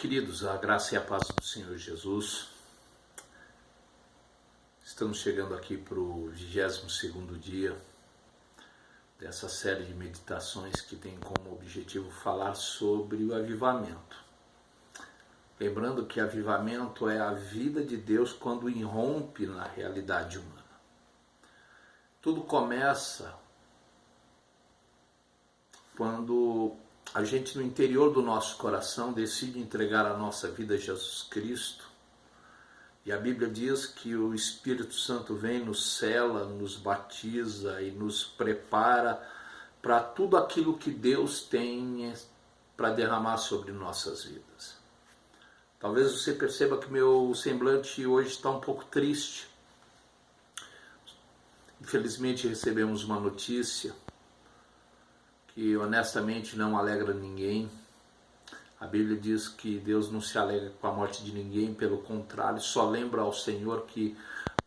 Queridos, a graça e a paz do Senhor Jesus. Estamos chegando aqui para o 22º dia dessa série de meditações que tem como objetivo falar sobre o avivamento. Lembrando que avivamento é a vida de Deus quando irrompe na realidade humana. Tudo começa quando a gente, no interior do nosso coração, decide entregar a nossa vida a Jesus Cristo. E a Bíblia diz que o Espírito Santo vem, nos sela, nos batiza e nos prepara para tudo aquilo que Deus tem para derramar sobre nossas vidas. Talvez você perceba que meu semblante hoje está um pouco triste. Infelizmente recebemos uma notícia que honestamente não alegra ninguém. A Bíblia diz que Deus não se alegra com a morte de ninguém, pelo contrário, só lembra ao Senhor que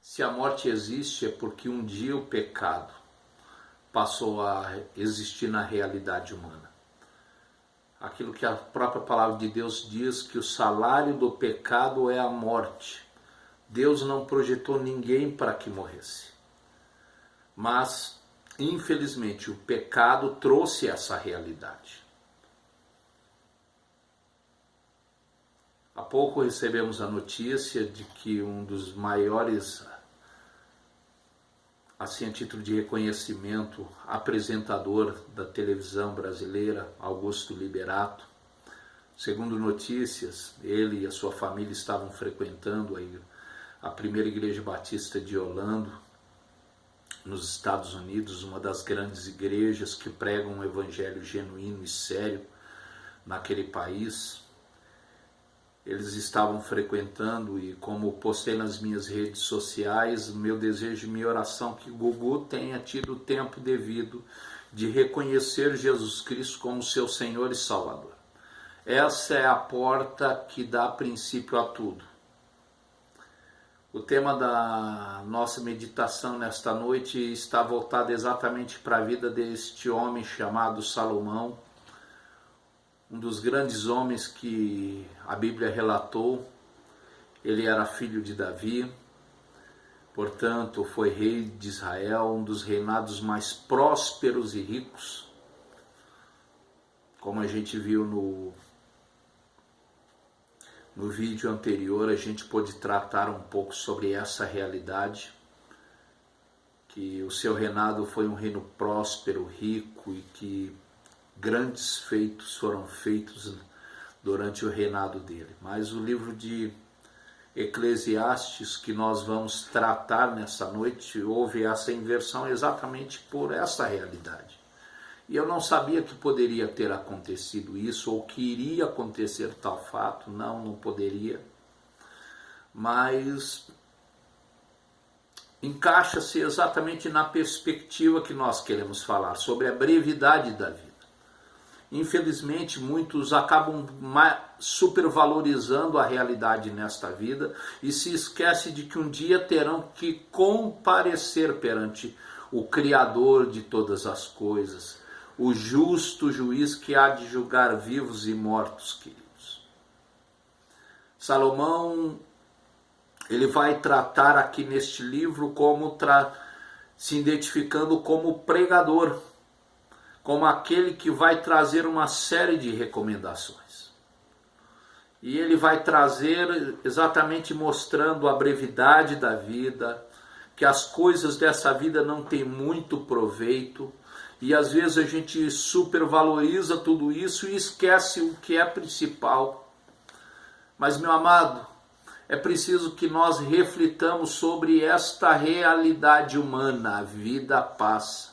se a morte existe é porque um dia o pecado passou a existir na realidade humana. Aquilo que a própria palavra de Deus diz, que o salário do pecado é a morte. Deus não projetou ninguém para que morresse. Mas infelizmente, o pecado trouxe essa realidade. Há pouco recebemos a notícia de que um dos maiores, assim a título de reconhecimento, apresentador da televisão brasileira, Augusto Liberato, segundo notícias, ele e a sua família estavam frequentando a primeira igreja batista de Orlando, nos Estados Unidos, uma das grandes igrejas que pregam um evangelho genuíno e sério naquele país. Eles estavam frequentando e, como postei nas minhas redes sociais, meu desejo e minha oração que Gugu tenha tido o tempo devido de reconhecer Jesus Cristo como seu Senhor e Salvador. Essa é a porta que dá princípio a tudo. O tema da nossa meditação nesta noite está voltado exatamente para a vida deste homem chamado Salomão, um dos grandes homens que a Bíblia relatou. Ele era filho de Davi, portanto foi rei de Israel, um dos reinados mais prósperos e ricos, como a gente viu no vídeo anterior. A gente pôde tratar um pouco sobre essa realidade, que o seu reinado foi um reino próspero, rico, e que grandes feitos foram feitos durante o reinado dele. Mas o livro de Eclesiastes, que nós vamos tratar nessa noite, houve essa inversão exatamente por essa realidade. E eu não sabia que poderia ter acontecido isso, ou que iria acontecer tal fato. Não poderia. Mas encaixa-se exatamente na perspectiva que nós queremos falar, sobre a brevidade da vida. Infelizmente, muitos acabam supervalorizando a realidade nesta vida e se esquecem de que um dia terão que comparecer perante o Criador de todas as coisas, o justo juiz que há de julgar vivos e mortos, queridos. Salomão, ele vai tratar aqui neste livro como se identificando como pregador, como aquele que vai trazer uma série de recomendações. E ele vai trazer exatamente mostrando a brevidade da vida, que as coisas dessa vida não têm muito proveito, e às vezes a gente supervaloriza tudo isso e esquece o que é principal. Mas, meu amado, é preciso que nós reflitamos sobre esta realidade humana. A vida passa.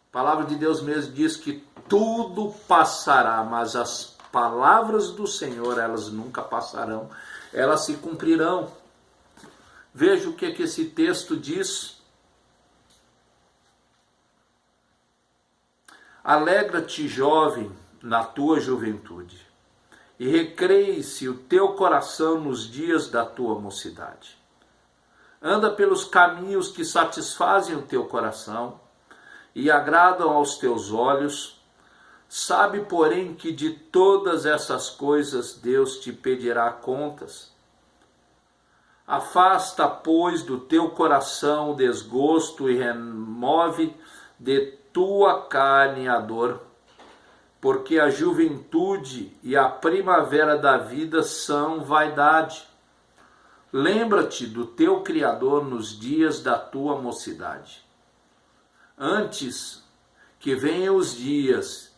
A palavra de Deus mesmo diz que tudo passará, mas as palavras do Senhor, elas nunca passarão, elas se cumprirão. Veja o que esse texto diz. Alegra-te, jovem, na tua juventude, e recreie-se o teu coração nos dias da tua mocidade. Anda pelos caminhos que satisfazem o teu coração e agradam aos teus olhos, Sabe, porém, que de todas essas coisas Deus te pedirá contas. Afasta, pois, do teu coração o desgosto e remove de tua carne a dor, porque a juventude e a primavera da vida são vaidade. Lembra-te do teu Criador nos dias da tua mocidade, antes que venham os dias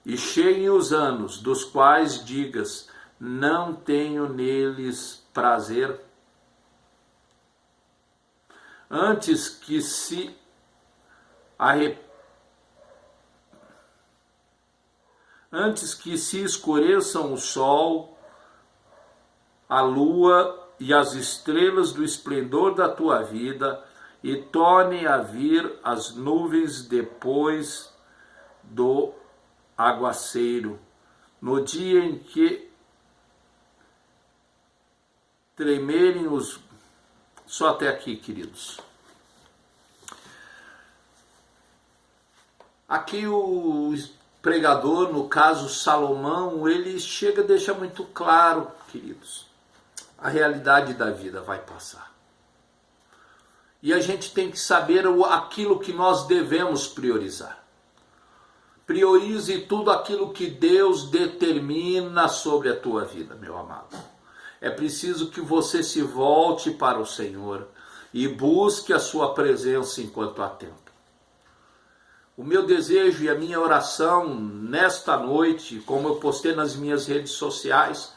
e cheguem os anos, dos quais digas, não tenho neles prazer. Antes que se escureçam o sol, a lua e as estrelas do esplendor da tua vida, e tornem a vir as nuvens depois do aguaceiro, no dia em que tremerem os... Só até aqui, queridos. Aqui o pregador, no caso Salomão, ele chega e deixa muito claro, queridos, a realidade da vida vai passar. E a gente tem que saber aquilo que nós devemos priorizar. Priorize tudo aquilo que Deus determina sobre a tua vida, meu amado. É preciso que você se volte para o Senhor e busque a sua presença enquanto há tempo. O meu desejo e a minha oração nesta noite, como eu postei nas minhas redes sociais,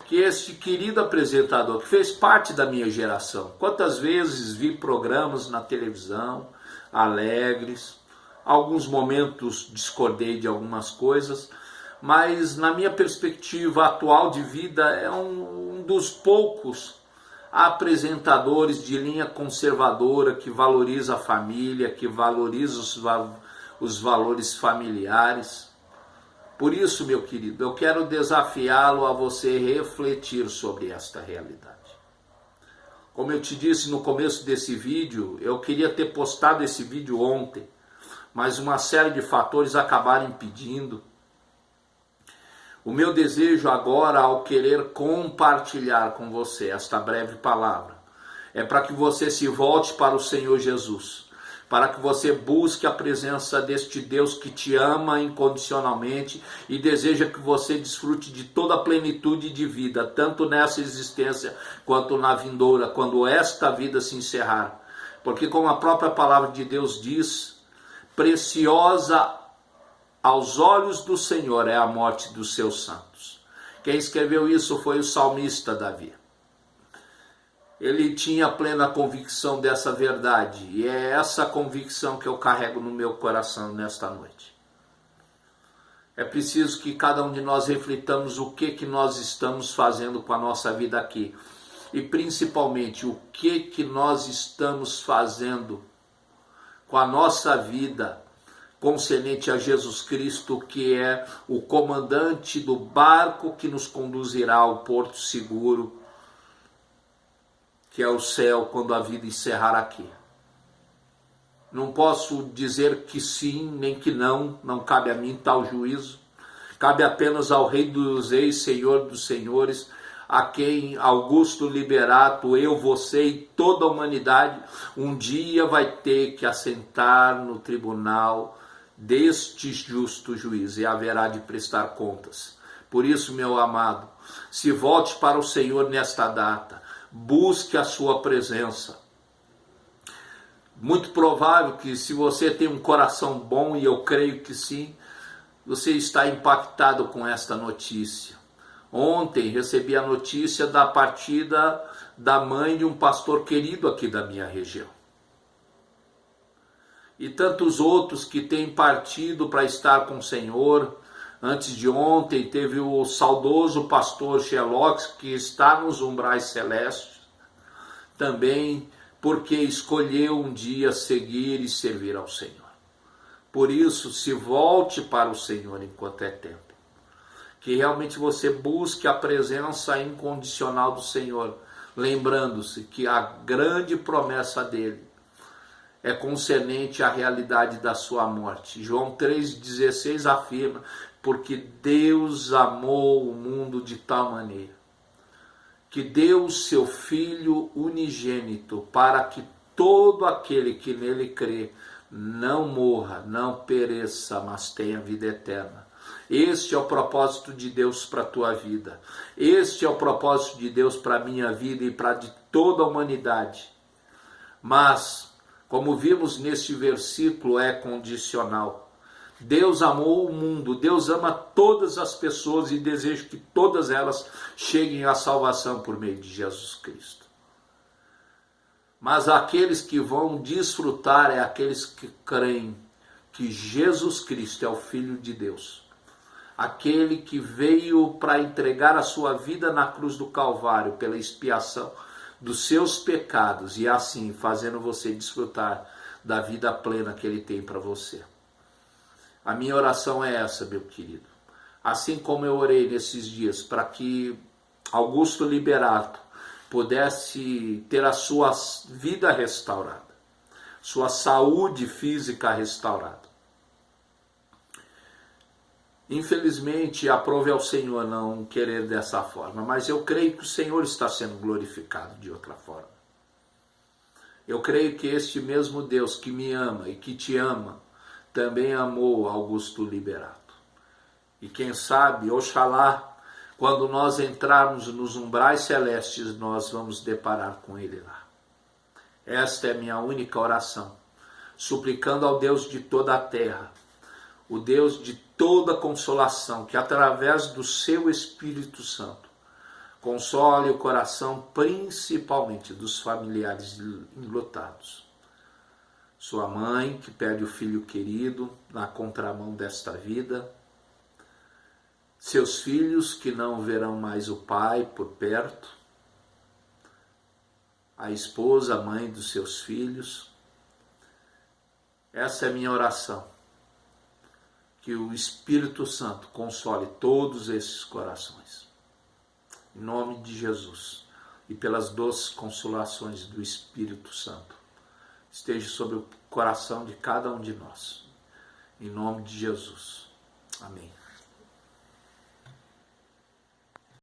que este querido apresentador, que fez parte da minha geração, quantas vezes vi programas na televisão, alegres, alguns momentos discordei de algumas coisas, mas na minha perspectiva atual de vida é um dos poucos apresentadores de linha conservadora que valoriza a família, que valoriza os valores familiares. Por isso, meu querido, eu quero desafiá-lo a você refletir sobre esta realidade. Como eu te disse no começo desse vídeo, eu queria ter postado esse vídeo ontem, mas uma série de fatores acabaram impedindo. O meu desejo agora, ao querer compartilhar com você esta breve palavra, é para que você se volte para o Senhor Jesus, para que você busque a presença deste Deus que te ama incondicionalmente e deseja que você desfrute de toda a plenitude de vida, tanto nessa existência quanto na vindoura, quando esta vida se encerrar. Porque como a própria palavra de Deus diz, preciosa aos olhos do Senhor é a morte dos seus santos. Quem escreveu isso foi o salmista Davi. Ele tinha plena convicção dessa verdade, e é essa convicção que eu carrego no meu coração nesta noite. É preciso que cada um de nós reflitamos o que nós estamos fazendo com a nossa vida aqui, e principalmente o que nós estamos fazendo com a nossa vida concernente a Jesus Cristo, que é o comandante do barco que nos conduzirá ao porto seguro, que é o céu, quando a vida encerrar aqui. Não posso dizer que sim, nem que não cabe a mim tal juízo. Cabe apenas ao Rei dos Reis, Senhor dos Senhores, a quem Augusto Liberato, eu, você e toda a humanidade, um dia vai ter que assentar no tribunal deste justo juiz, e haverá de prestar contas. Por isso, meu amado, se volte para o Senhor nesta data, busque a sua presença. Muito provável que, se você tem um coração bom, e eu creio que sim, você está impactado com esta notícia. Ontem recebi a notícia da partida da mãe de um pastor querido aqui da minha região. E tantos outros que têm partido para estar com o Senhor. Antes de ontem teve o saudoso pastor Shelox, que está nos umbrais celestes, também porque escolheu um dia seguir e servir ao Senhor. Por isso, se volte para o Senhor enquanto é tempo. Que realmente você busque a presença incondicional do Senhor, lembrando-se que a grande promessa dele é concernente à realidade da sua morte. João 3,16 afirma: porque Deus amou o mundo de tal maneira que deu o seu Filho unigênito, para que todo aquele que nele crê não morra, não pereça, mas tenha vida eterna. Este é o propósito de Deus para a tua vida. Este é o propósito de Deus para a minha vida e para de toda a humanidade. Mas, como vimos neste versículo, é condicional. Deus amou o mundo, Deus ama todas as pessoas e deseja que todas elas cheguem à salvação por meio de Jesus Cristo. Mas aqueles que vão desfrutar é aqueles que creem que Jesus Cristo é o Filho de Deus. Aquele que veio para entregar a sua vida na cruz do Calvário pela expiação dos seus pecados e assim fazendo você desfrutar da vida plena que Ele tem para você. A minha oração é essa, meu querido. Assim como eu orei nesses dias para que Augusto Liberato pudesse ter a sua vida restaurada, sua saúde física restaurada. Infelizmente, aprove ao Senhor não querer dessa forma, mas eu creio que o Senhor está sendo glorificado de outra forma. Eu creio que este mesmo Deus que me ama e que te ama, também amou Augusto Liberato. E quem sabe, oxalá, quando nós entrarmos nos umbrais celestes, nós vamos deparar com ele lá. Esta é minha única oração, suplicando ao Deus de toda a terra, o Deus de toda consolação, que através do seu Espírito Santo, console o coração principalmente dos familiares enlutados. Sua mãe, que perde o filho querido na contramão desta vida. Seus filhos, que não verão mais o pai por perto. A esposa, a mãe dos seus filhos. Essa é a minha oração. Que o Espírito Santo console todos esses corações. Em nome de Jesus. E pelas doces consolações do Espírito Santo. Esteja sobre o coração de cada um de nós. Em nome de Jesus. Amém.